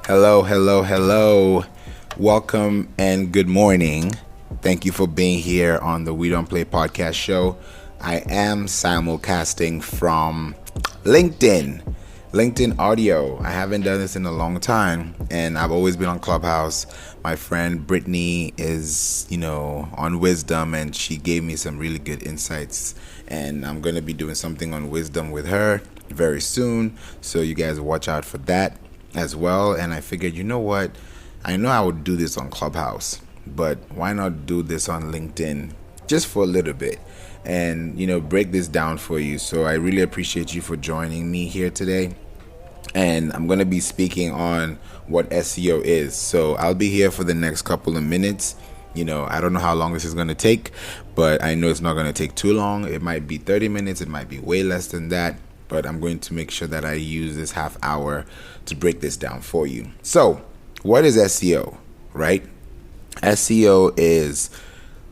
Hello, hello, hello. Welcome and good morning. Thank you for being here on the We Don't Play podcast show. I am simulcasting from LinkedIn audio. I haven't done this in a long time, and I've always been on Clubhouse. My friend Brittany is, on wisdom, and she gave me some really good insights, and I'm going to be doing something on wisdom with her very soon, so you guys watch out for that as well. And I figured, you know what? I know I would do this on Clubhouse, but why not do this on LinkedIn just for a little bit and, break this down for you. So I really appreciate you for joining me here today. And I'm going to be speaking on what SEO is. So I'll be here for the next couple of minutes. I don't know how long this is going to take, but I know it's not going to take too long. It might be 30 minutes. It might be way less than that. But I'm going to make sure that I use this half hour to break this down for you. So what is SEO, right? SEO is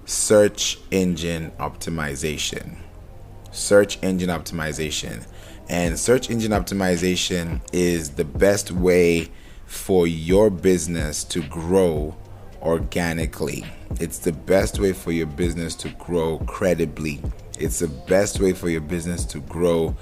search engine optimization. Search engine optimization. And search engine optimization is the best way for your business to grow organically. It's the best way for your business to grow credibly. It's the best way for your business to grow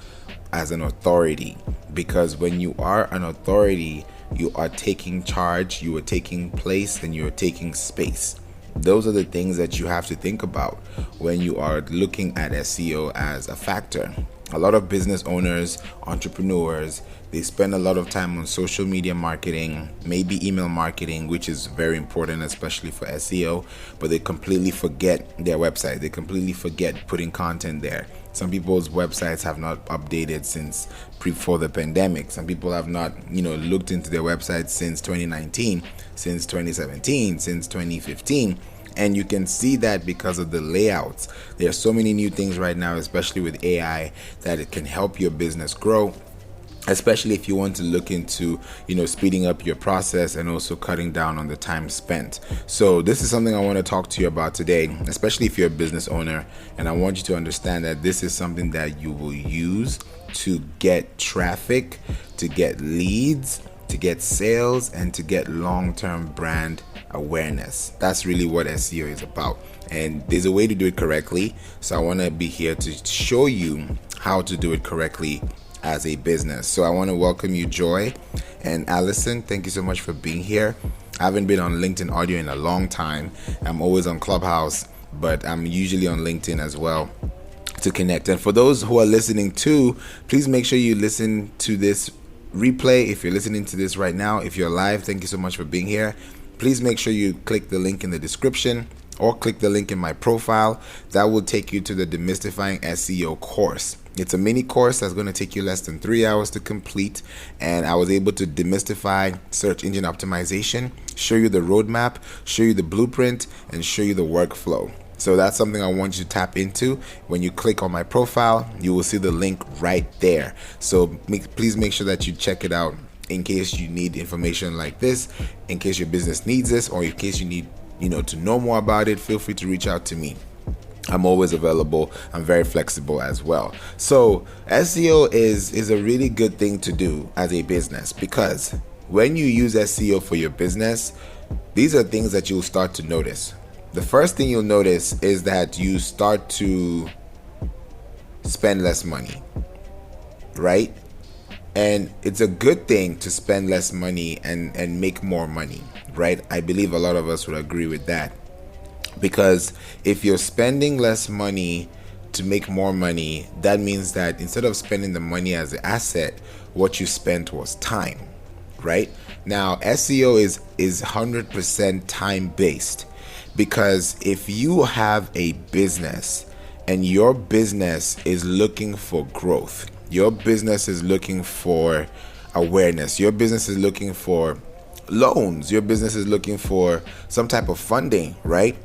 as an authority, because when you are an authority, you are taking charge, you are taking place, and you are taking space. Those are the things that you have to think about when you are looking at SEO as a factor. A lot of business owners, entrepreneurs, they spend a lot of time on social media marketing, maybe email marketing, which is very important, especially for SEO, but they completely forget their website. They completely forget putting content there. Some people's websites have not updated since before the pandemic. Some people have not, looked into their websites since 2019, since 2017, since 2015. And you can see that because of the layouts. There are so many new things right now, especially with AI, that it can help your business grow, especially if you want to look into, speeding up your process and also cutting down on the time spent. So this is something I want to talk to you about today, especially if you're a business owner. And I want you to understand that this is something that you will use to get traffic, to get leads, to get sales, and to get long-term brand awareness. That's really what SEO is about. And there's a way to do it correctly. So I want to be here to show you how to do it correctly as a business. So I want to welcome you, Joy and Allison. Thank you so much for being here. I haven't been on LinkedIn audio in a long time. I'm always on Clubhouse, but I'm usually on LinkedIn as well to connect. And for those who are listening too, please make sure you listen to this replay. If you're listening to this right now, if you're live, thank you so much for being here. Please make sure you click the link in the description or click the link in my profile. That will take you to the Demystifying SEO course. It's a mini course that's going to take you less than 3 hours to complete. And I was able to demystify search engine optimization, show you the roadmap, show you the blueprint, and show you the workflow. So that's something I want you to tap into. When you click on my profile, you will see the link right there. So please make sure that you check it out in case you need information like this, in case your business needs this, or in case you need, to know more about it. Feel free to reach out to me. I'm always available. I'm very flexible as well. So SEO is a really good thing to do as a business, because when you use SEO for your business, these are things that you'll start to notice. The first thing you'll notice is that you start to spend less money, right? And it's a good thing to spend less money and make more money, right? I believe a lot of us would agree with that. Because if you're spending less money to make more money, that means that instead of spending the money as an asset, what you spent was time, right? Now, SEO is 100% time-based, because if you have a business and your business is looking for growth, your business is looking for awareness, your business is looking for loans, your business is looking for some type of funding, right?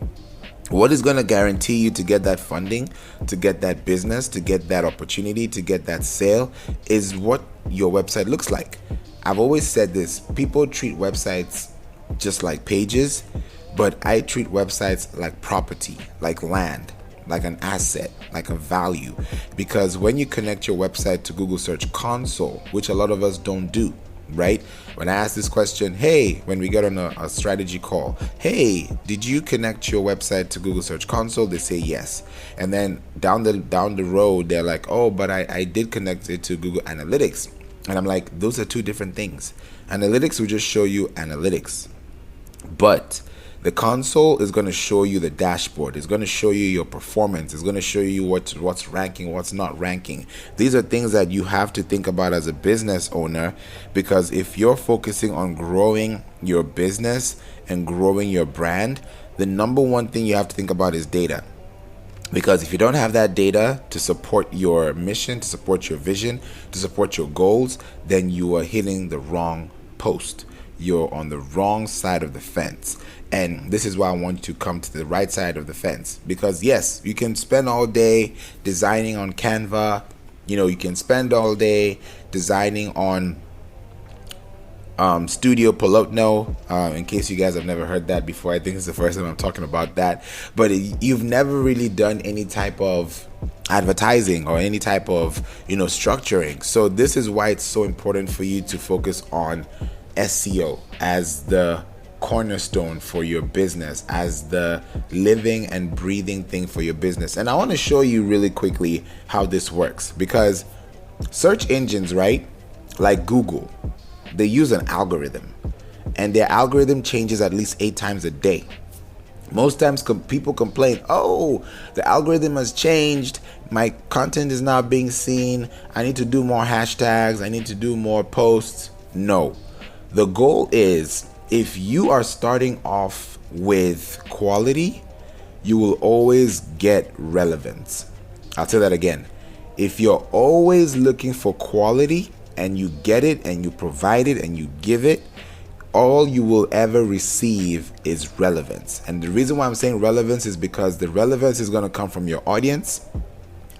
What is going to guarantee you to get that funding, to get that business, to get that opportunity, to get that sale is what your website looks like. I've always said this, people treat websites just like pages, but I treat websites like property, like land, like an asset, like a value. Because when you connect your website to Google Search Console, which a lot of us don't do, right? When I ask this question, hey, when we get on a strategy call, hey, did you connect your website to Google Search Console? They say yes. And then down the road, they're like, oh, but I did connect it to Google Analytics. And I'm like, those are two different things. Analytics will just show you analytics, but the console is going to show you the dashboard. It's going to show you your performance. It's going to show you what's ranking, what's not ranking. These are things that you have to think about as a business owner, because if you're focusing on growing your business and growing your brand, the number one thing you have to think about is data. Because if you don't have that data to support your mission, to support your vision, to support your goals, then you are hitting the wrong post. You're on the wrong side of the fence. And this is why I want you to come to the right side of the fence. Because yes, you can spend all day designing on Canva. You can spend all day designing on Studio Piloto. In case you guys have never heard that before, I think it's the first time I'm talking about that. But you've never really done any type of advertising or any type of structuring. So this is why it's so important for you to focus on SEO as the cornerstone for your business, as the living and breathing thing for your business. And I want to show you really quickly how this works, because search engines, right, like Google, they use an algorithm, and their algorithm changes at least 8 times a day. Most times people complain, oh, the algorithm has changed, my content is not being seen, I need to do more hashtags, I need to do more posts. No, the goal is, if you are starting off with quality, you will always get relevance. I'll say that again. If you're always looking for quality and you get it and you provide it and you give it, all you will ever receive is relevance. And the reason why I'm saying relevance is because the relevance is going to come from your audience.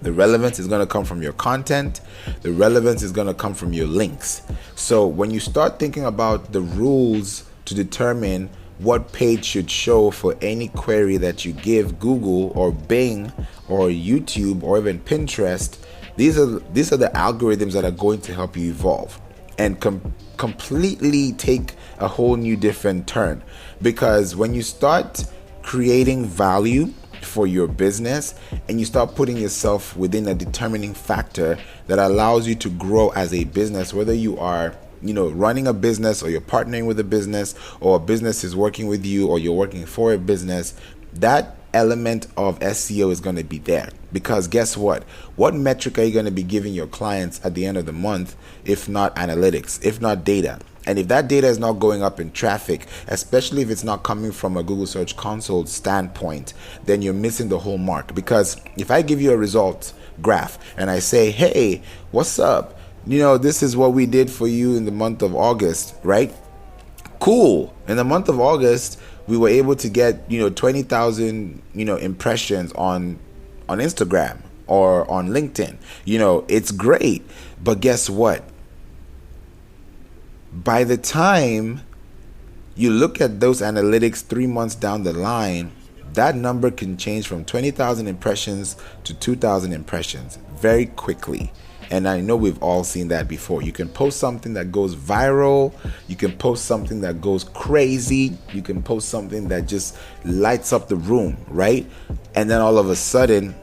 The relevance is going to come from your content. The relevance is going to come from your links. So when you start thinking about the rules to determine what page should show for any query that you give Google or Bing or YouTube or even Pinterest, these are the algorithms that are going to help you evolve and completely take a whole new different turn. Because when you start creating value for your business and you start putting yourself within a determining factor that allows you to grow as a business, whether you are running a business or you're partnering with a business or a business is working with you or you're working for a business, that element of SEO is going to be there. Because guess what metric are you going to be giving your clients at the end of the month if not analytics, if not data? And if that data is not going up in traffic, especially if it's not coming from a Google Search Console standpoint, then you're missing the whole mark. Because if I give you a results graph and I say, hey, what's up? This is what we did for you in the month of August, right? Cool. In the month of August, we were able to get, 20,000, impressions on Instagram or on LinkedIn. It's great. But guess what? By the time you look at those analytics 3 months down the line, that number can change from 20,000 impressions to 2,000 impressions very quickly. And I know we've all seen that before. You can post something that goes viral. You can post something that goes crazy. You can post something that just lights up the room, right? And then all of a sudden,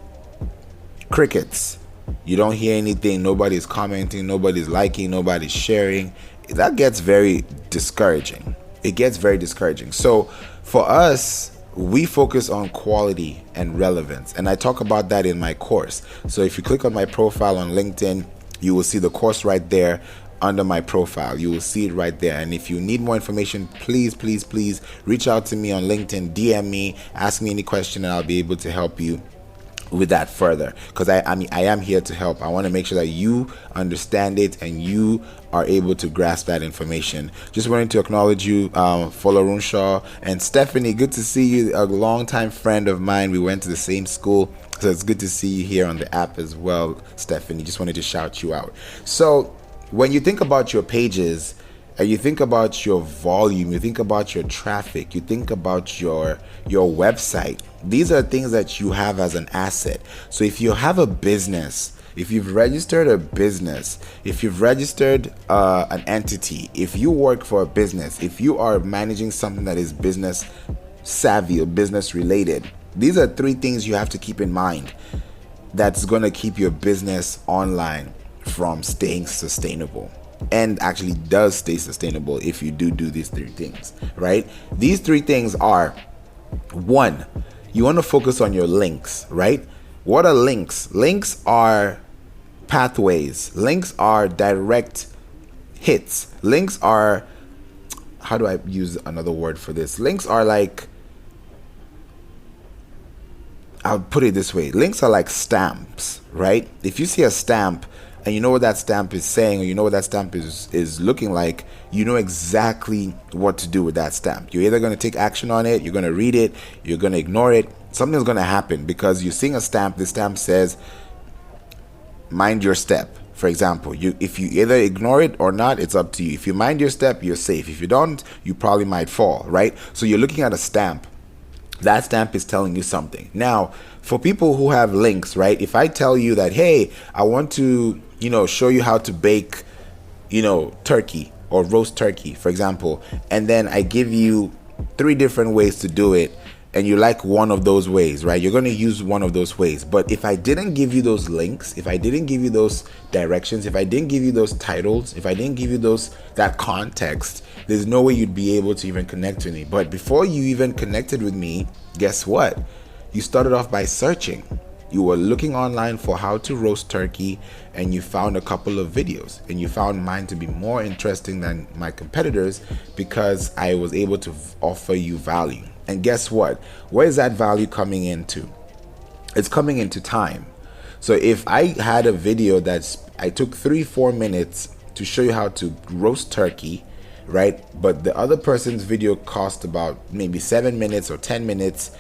crickets. You don't hear anything. Nobody's commenting. Nobody's liking. Nobody's sharing. That gets very discouraging. It gets very discouraging. So for us, we focus on quality and relevance. And I talk about that in my course. So if you click on my profile on LinkedIn, you will see the course right there under my profile. You will see it right there. And if you need more information, please reach out to me on LinkedIn, DM me, ask me any question, and I'll be able to help you with that further, because I am here to help. I want to make sure that you understand it and you are able to grasp that information. Just wanted to acknowledge you, Fola Runshaw and Stephanie. Good to see you, a longtime friend of mine. We went to the same school, so it's good to see you here on the app as well, Stephanie. Just wanted to shout you out. So when you think about your pages, and you think about your volume, you think about your traffic, you think about your website, these are things that you have as an asset. So if you have a business if you've registered a business, if you've registered an entity, if you work for a business, if you are managing something that is business savvy or business related, these are 3 things you have to keep in mind that's going to keep your business online from staying sustainable, and actually does stay sustainable if you do these 3 things, right? These 3 things are: 1, you want to focus on your links, right? What are links? Links are pathways. Links are direct hits. Links are, how do I use another word for this? Links are like, I'll put it this way. Links are like stamps, right? If you see a stamp and you know what that stamp is saying, or you know what that stamp is looking like, you know exactly what to do with that stamp. You're either going to take action on it, you're going to read it, you're going to ignore it. Something's going to happen because you're seeing a stamp. The stamp says, mind your step. For example, if you either ignore it or not, it's up to you. If you mind your step, you're safe. If you don't, you probably might fall, right? So you're looking at a stamp. That stamp is telling you something. Now, for people who have links, right? If I tell you that, hey, I want to, show you how to bake, turkey or roast turkey, for example, and then I give you 3 different ways to do it, and you like one of those ways, right? You're going to use one of those ways. But if I didn't give you those links, if I didn't give you those directions, if I didn't give you those titles, if I didn't give you that context, there's no way you'd be able to even connect with me. But before you even connected with me, guess what? You started off by searching. You were looking online for how to roast turkey, and you found a couple of videos, and you found mine to be more interesting than my competitors because I was able to offer you value. And guess what? Where is that value coming into? It's coming into time. So if I had a video I took 3-4 minutes to show you how to roast turkey, right? But the other person's video cost about maybe 7 minutes or 10 minutes.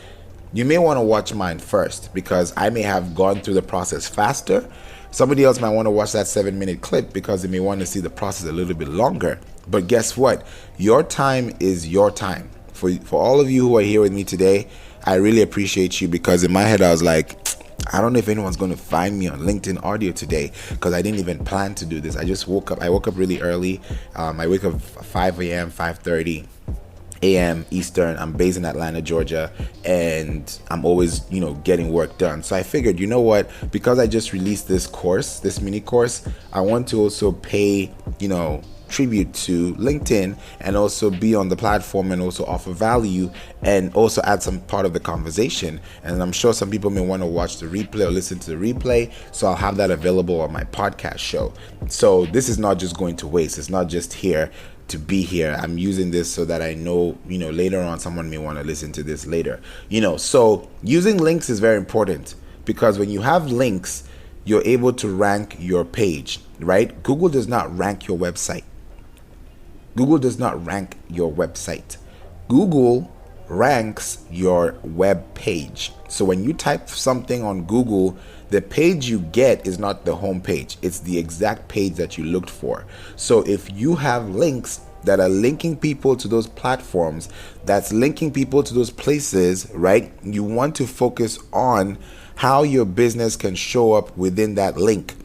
You may want to watch mine first because I may have gone through the process faster. Somebody else might want to watch that 7-minute clip because they may want to see the process a little bit longer. But guess what? Your time is your time. For all of you who are here with me today, I really appreciate you, because in my head I was like, I don't know if anyone's going to find me on LinkedIn audio today, because I didn't even plan to do this. I woke up really early. I wake up 5 a.m., 5:30 a.m. Eastern. I'm based in Atlanta, Georgia, and I'm always, getting work done. So I figured, you know what, because I just released this mini course, I want to also pay, tribute to LinkedIn, and also be on the platform and also offer value and also add some part of the conversation. And I'm sure some people may want to watch the replay or listen to the replay, so I'll have that available on my podcast show. So this is not just going to waste. It's not just here to be here. I'm using this so that I know, later on someone may want to listen to this later. So using links is very important, because when you have links, you're able to rank your page, right? Google does not rank your website. Google does not rank your website. Google ranks your web page. So when you type something on Google, the page you get is not the home page. It's the exact page that you looked for. So if you have links that are linking people to those platforms, that's linking people to those places, right? You want to focus on how your business can show up within that link.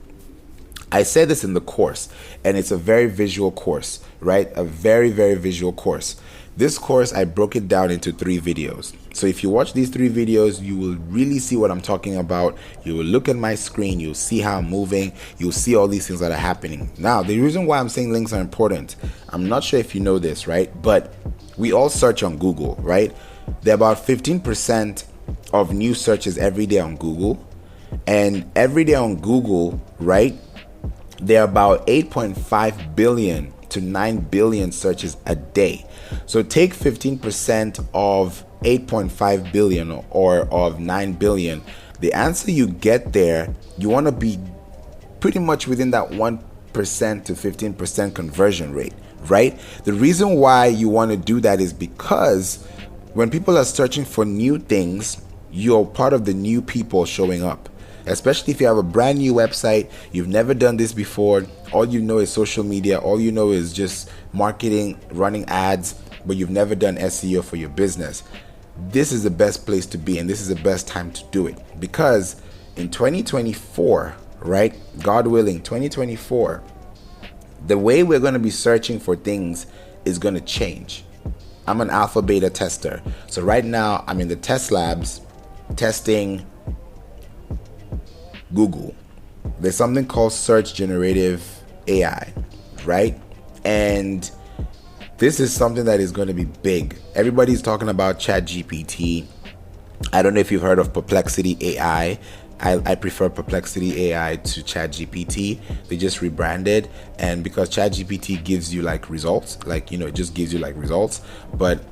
I said this in the course, and it's a very visual course, right? A very, very visual course. This course, I broke it down into 3 videos. So if you watch these 3 videos, you will really see what I'm talking about. You will look at my screen, you'll see how I'm moving, you'll see all these things that are happening. Now, the reason why I'm saying links are important, I'm not sure if you know this, right? But we all search on Google, right? There are about 15% of new searches every day on Google. And every day on Google, right, there are about 8.5 billion to 9 billion searches a day. So take 15% of 8.5 billion or of 9 billion. The answer you get there, you want to be pretty much within that 1% to 15% conversion rate, right? The reason why you want to do that is because when people are searching for new things, you're part of the new people showing up. Especially if you have a brand new website, you've never done this before, all you know is social media, all you know is just marketing, running ads, but you've never done SEO for your business. This is the best place to be, and this is the best time to do it, because in 2024, right? God willing, 2024, the way we're going to be searching for things is going to change. I'm an alpha beta tester. So right now I'm in the test labs testing Google. There's something called search generative AI, right? And this is something that is going to be big. Everybody's talking about ChatGPT. I don't know if you've heard of Perplexity AI. I prefer Perplexity AI to ChatGPT. They just rebranded, and because ChatGPT gives you like results, like, you know, it just gives you like results, but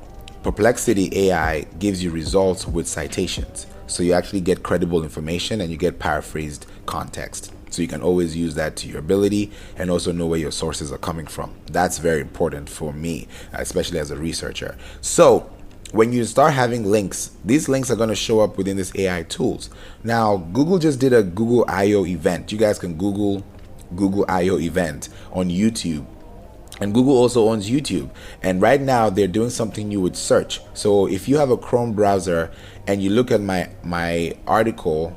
Perplexity AI gives you results with citations. So you actually get credible information and you get paraphrased context. So you can always use that to your ability and also know where your sources are coming from. That's very important for me, especially as a researcher. So when you start having links, these links are going to show up within this AI tools. Now, Google just did a Google I/O event. You guys can Google I/O event on YouTube. And Google also owns YouTube. And right now they're doing something new with search. So if you have a Chrome browser and you look at my article,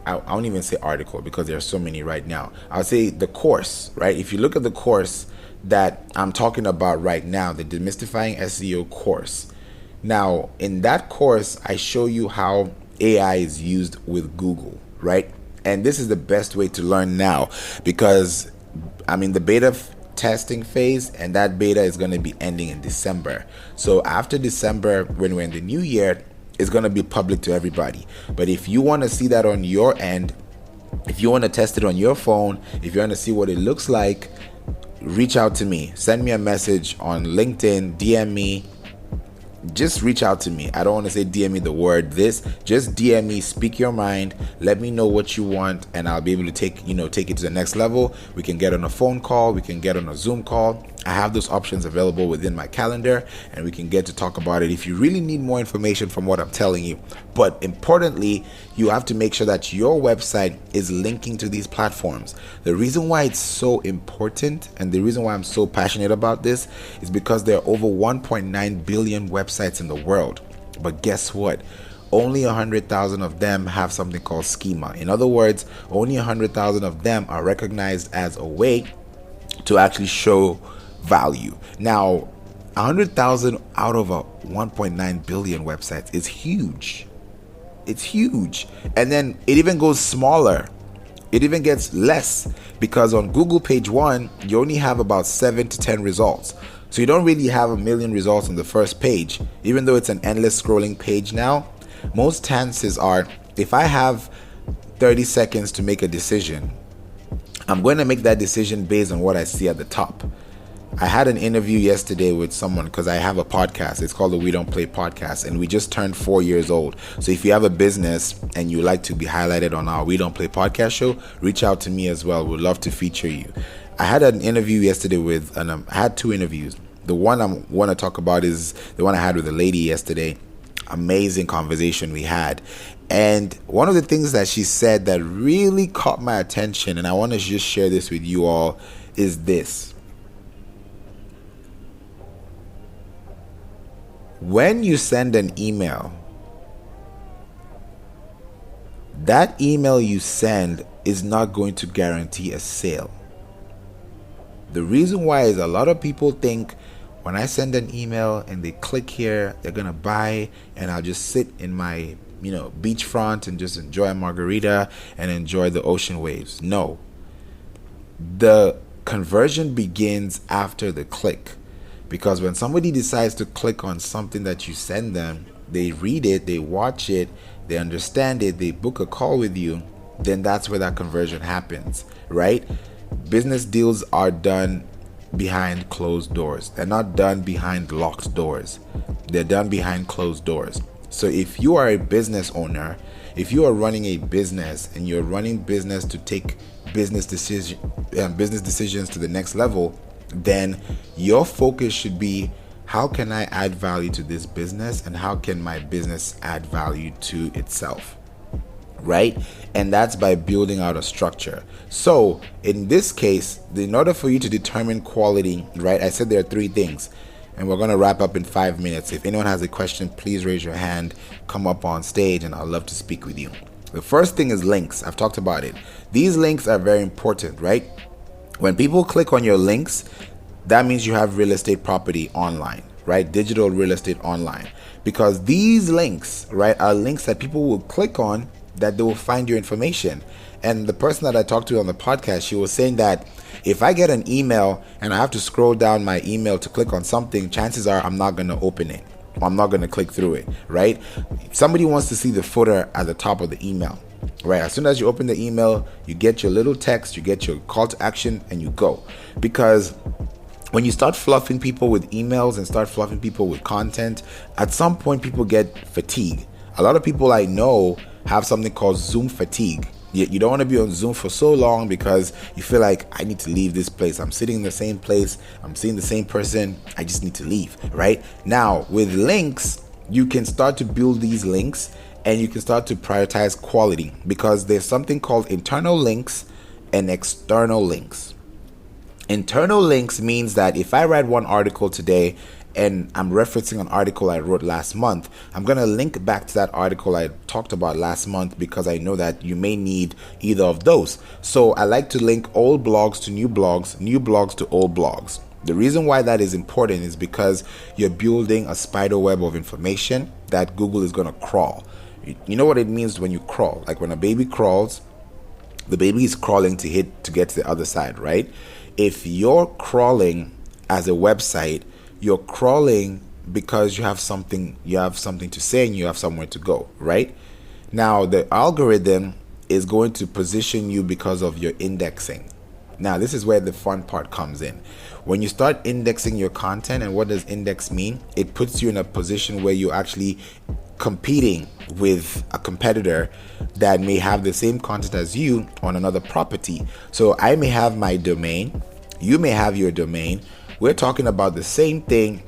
I won't even say article because there are so many right now. I'll say the course, right? If you look at the course that I'm talking about right now, the Demystifying SEO course. Now, in that course, I show you how AI is used with Google, right? And this is the best way to learn now because I'm in the beta testing phase, and that beta is going to be ending in December. So after December, when we're in the new year, it's going to be public to everybody. But if you want to see that on your end, if you want to test it on your phone, if you want to see what it looks like, reach out to me. Send me a message on LinkedIn, DM me. Just reach out to me. I don't want to say DM me the word this. Just DM me, speak your mind, let me know what you want, and I'll be able to take it to the next level. We can get on a phone call, we can get on a Zoom call. I have those options available within my calendar, and we can get to talk about it if you really need more information from what I'm telling you. But importantly, you have to make sure that your website is linking to these platforms. The reason why it's so important and the reason why I'm so passionate about this is because there are over 1.9 billion websites in the world. But guess what? Only 100,000 of them have something called schema. In other words, only 100,000 of them are recognized as a way to actually show value. Now, 100,000 out of a 1.9 billion websites is huge. It's huge. And then it even goes smaller. It even gets less because on Google page 1, you only have about 7 to 10 results. So you don't really have a million results on the first page. Even though it's an endless scrolling page now, most chances are if I have 30 seconds to make a decision, I'm going to make that decision based on what I see at the top. I had an interview yesterday with someone because I have a podcast. It's called the We Don't Play podcast, and we just turned 4 years old. So if you have a business and you like to be highlighted on our We Don't Play podcast show, reach out to me as well. We'd love to feature you. I had an interview yesterday with, and I had 2 interviews. The one I want to talk about is the one I had with a lady yesterday. Amazing conversation we had. And one of the things that she said that really caught my attention, and I want to just share this with you all, is this. When you send an email, that email you send is not going to guarantee a sale. The reason why is a lot of people think when I send an email and they click here, they're going to buy, and I'll just sit in my, beachfront and just enjoy a margarita and enjoy the ocean waves. No. The conversion begins after the click. Because when somebody decides to click on something that you send them, they read it, they watch it, they understand it, they book a call with you, then that's where that conversion happens, right? Business deals are done behind closed doors. They're not done behind locked doors. They're done behind closed doors. So if you are a business owner, if you are running a business and you're running business to take business decisions to the next level, then your focus should be, how can I add value to this business and how can my business add value to itself, right? And that's by building out a structure. So in this case, in order for you to determine quality, right, I said there are 3 things, and we're going to wrap up in 5 minutes. If anyone has a question, please raise your hand, come up on stage, and I'd love to speak with you. The first thing is links. I've talked about it. These links are very important, right? When people click on your links, that means you have real estate property online, right? Digital real estate online. Because these links, right, are links that people will click on, that they will find your information. And the person that I talked to on the podcast, she was saying that if I get an email and I have to scroll down my email to click on something, chances are I'm not going to open it. I'm not going to click through it, right? Somebody wants to see the footer at the top of the email, right? As soon as you open the email, you get your little text, you get your call to action, and you go. Because when you start fluffing people with emails and start fluffing people with content, at some point people get fatigued. A lot of people I know have something called Zoom fatigue. You don't want to be on Zoom for so long because you feel like, I need to leave this place. I'm sitting in the same place. I'm seeing the same person. I just need to leave, right? Now, with links, you can start to build these links and you can start to prioritize quality, because there's something called internal links and external links. Internal links means that if I write one article today and I'm referencing an article I wrote last month, I'm going to link back to that article I talked about last month, because I know that you may need either of those. So I like to link old blogs to new blogs to old blogs. The reason why that is important is because you're building a spider web of information that Google is going to crawl. You know what it means when you crawl? Like when a baby crawls, the baby is crawling to get to the other side, right? If you're crawling as a website, you're crawling because you have something to say and you have somewhere to go, right? Now, the algorithm is going to position you because of your indexing. Now, this is where the fun part comes in. When you start indexing your content, and what does index mean? It puts you in a position where you're actually competing with a competitor that may have the same content as you on another property. So I may have my domain, you may have your domain. We're talking about the same thing,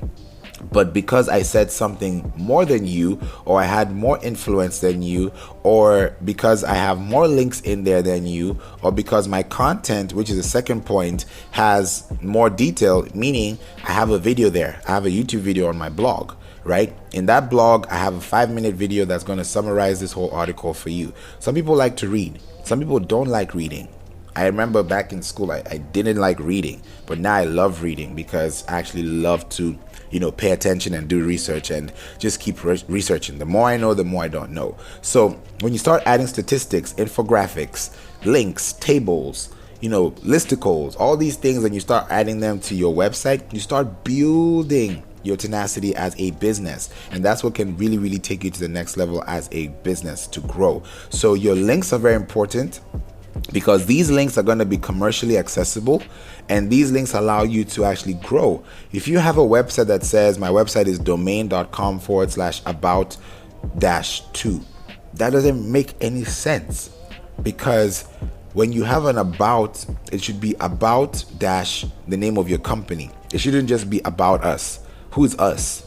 but because I said something more than you, or I had more influence than you, or because I have more links in there than you, or because my content, which is the second point, has more detail, meaning I have a video there. I have a YouTube video on my blog, right? In that blog, I have a 5-minute video that's going to summarize this whole article for you. Some people like to read. Some people don't like reading. I remember back in school, I didn't like reading, but now I love reading because I actually love to, pay attention and do research and just keep researching. The more I know, the more I don't know. So when you start adding statistics, infographics, links, tables, listicles, all these things, and you start adding them to your website, you start building your tenacity as a business, and that's what can really, really take you to the next level as a business to grow. So your links are very important, because these links are going to be commercially accessible, and these links allow you to actually grow. If you have a website that says my website is domain.com/about-2, that doesn't make any sense, because when you have an about, it should be about dash the name of your company. It shouldn't just be about us. Who's us?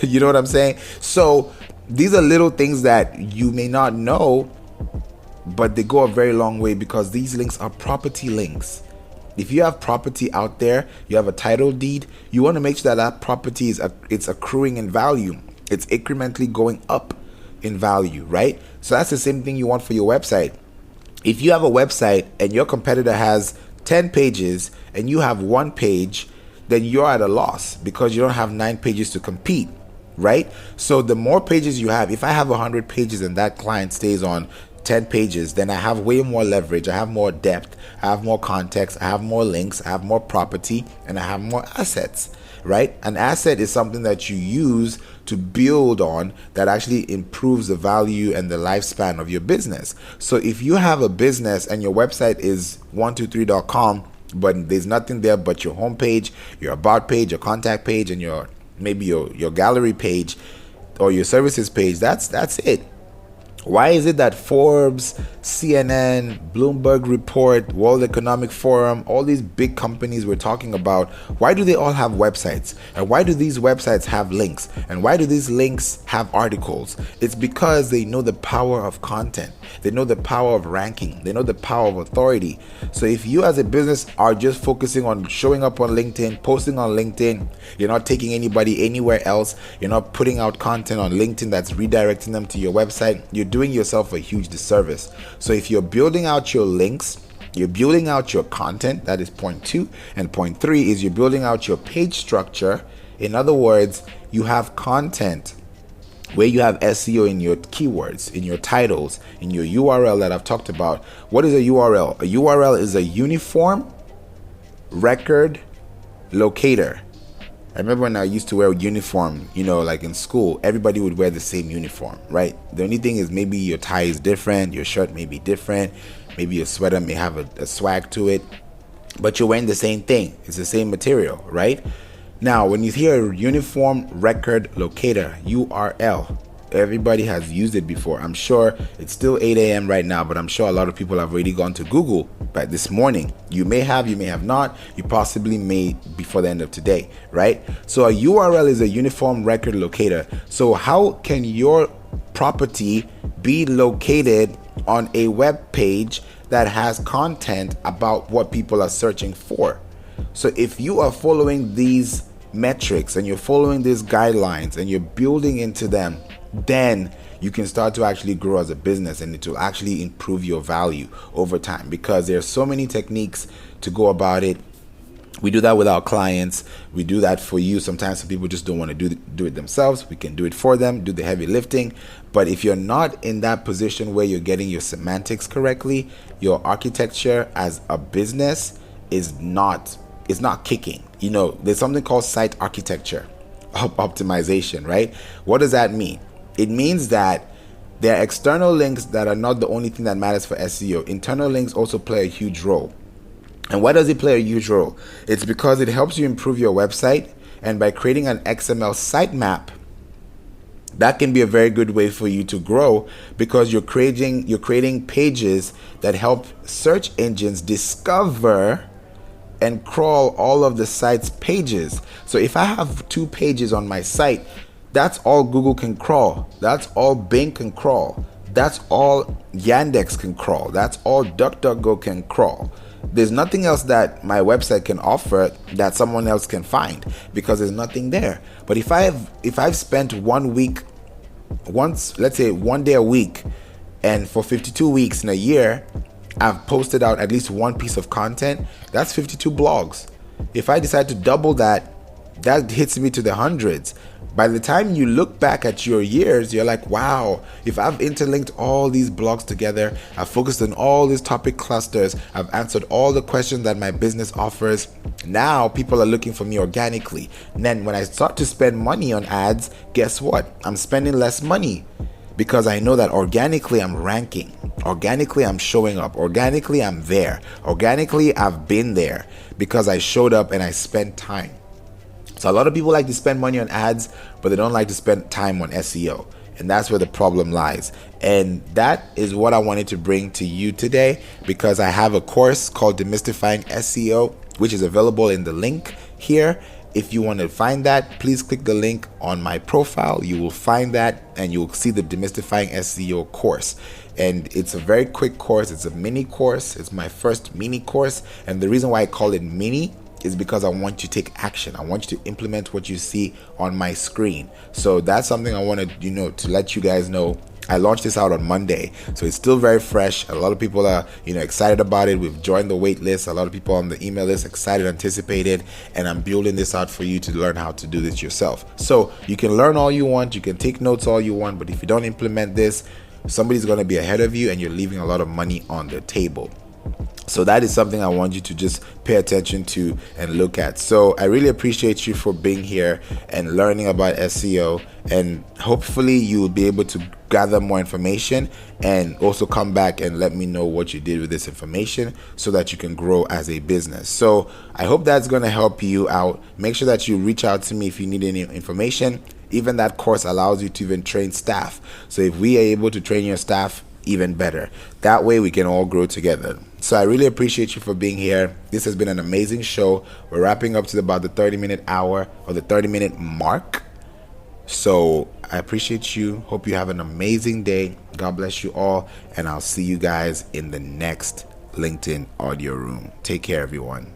You know what I'm saying? So these are little things that you may not know, but they go a very long way, because these links are property links. If you have property out there, you have a title deed, you want to make sure that that property it's accruing in value. It's incrementally going up in value, right? So that's the same thing you want for your website. If you have a website and your competitor has 10 pages and you have 1 page, then you're at a loss because you don't have 9 pages to compete, right? So the more pages you have, if I have 100 pages and that client stays on 10 pages, then I have way more leverage, I have more depth, I have more context, I have more links, I have more property, and I have more assets, right? An asset is something that you use to build on that actually improves the value and the lifespan of your business. So if you have a business and your website is 123.com, but there's nothing there but your homepage, your about page, your contact page, and your gallery page or your services page, that's it. Why is it that Forbes, CNN, Bloomberg Report, World Economic Forum, all these big companies we're talking about, why do they all have websites? And why do these websites have links? And why do these links have articles? It's because they know the power of content. They know the power of ranking. They know the power of authority. So if you as a business are just focusing on showing up on LinkedIn, posting on LinkedIn, you're not taking anybody anywhere else, you're not putting out content on LinkedIn that's redirecting them to your website, you're doing doing yourself a huge disservice. So if you're building out your links, you're building out your content, that is point 2. And point 3 is you're building out your page structure. In other words, you have content where you have SEO in your keywords, in your titles, in your URL that I've talked about. What is a URL? A URL is a uniform record locator. I remember when I used to wear a uniform, like in school, everybody would wear the same uniform, right? The only thing is maybe your tie is different, your shirt may be different, maybe your sweater may have a swag to it, but you're wearing the same thing. It's the same material, right? Now, when you hear uniform record locator, URL, everybody has used it before. I'm sure it's still 8 a.m. right now, but I'm sure a lot of people have already gone to Google by this morning. You may have not. You possibly may before the end of today, right? So a URL is a uniform record locator. So how can your property be located on a web page that has content about what people are searching for? So if you are following these metrics and you're following these guidelines and you're building into them, then you can start to actually grow as a business, and it will actually improve your value over time, because there's so many techniques to go about it. We do that with our clients. We do that for you. Sometimes some people just don't want to do it themselves. We can do it for them, do the heavy lifting. But if you're not in that position where you're getting your semantics correctly, your architecture as a business is not kicking. There's something called site architecture optimization, right? What does that mean? It means that there are external links that are not the only thing that matters for SEO. Internal links also play a huge role. And why does it play a huge role? It's because it helps you improve your website, and by creating an XML sitemap, that can be a very good way for you to grow, because you're creating pages that help search engines discover and crawl all of the site's pages. So if I have 2 pages on my site, that's all Google can crawl. That's all Bing can crawl. That's all Yandex can crawl. That's all DuckDuckGo can crawl. There's nothing else that my website can offer that someone else can find, because there's nothing there. But if I've spent 1 week, let's say 1 day a week, and for 52 weeks in a year, I've posted out at least 1 piece of content, that's 52 blogs. If I decide to double that, that hits me to the hundreds. By the time you look back at your years, you're like, wow, if I've interlinked all these blogs together, I've focused on all these topic clusters, I've answered all the questions that my business offers, now people are looking for me organically. And then when I start to spend money on ads, guess what? I'm spending less money, because I know that organically I'm ranking. Organically I'm showing up. Organically I'm there. Organically I've been there, because I showed up and I spent time. So a lot of people like to spend money on ads, but they don't like to spend time on SEO. And that's where the problem lies. And that is what I wanted to bring to you today, because I have a course called Demystifying SEO, which is available in the link here. If you want to find that, please click the link on my profile. You will find that, and you will see the Demystifying SEO course. And it's a very quick course. It's a mini course. It's my first mini course. And the reason why I call it mini is because I want you to take action. I want you to implement what you see on my screen. So that's something I wanted, to let you guys know. I launched this out on Monday, so it's still very fresh. A lot of people are, excited about it. We've joined the wait list. A lot of people on the email list, excited, anticipated, and I'm building this out for you to learn how to do this yourself. So you can learn all you want, you can take notes all you want, but if you don't implement this, somebody's going to be ahead of you, and you're leaving a lot of money on the table. So that is something I want you to just pay attention to and look at. So I really appreciate you for being here and learning about SEO, and hopefully you will be able to gather more information and also come back and let me know what you did with this information so that you can grow as a business. So I hope that's going to help you out. Make sure that you reach out to me if you need any information. Even that course allows you to even train staff. So if we are able to train your staff, even better. That way we can all grow together. So I really appreciate you for being here. This has been an amazing show. We're wrapping up to about the 30-minute hour or the 30-minute mark. So I appreciate you. Hope you have an amazing day. God bless you all. And I'll see you guys in the next LinkedIn audio room. Take care, everyone.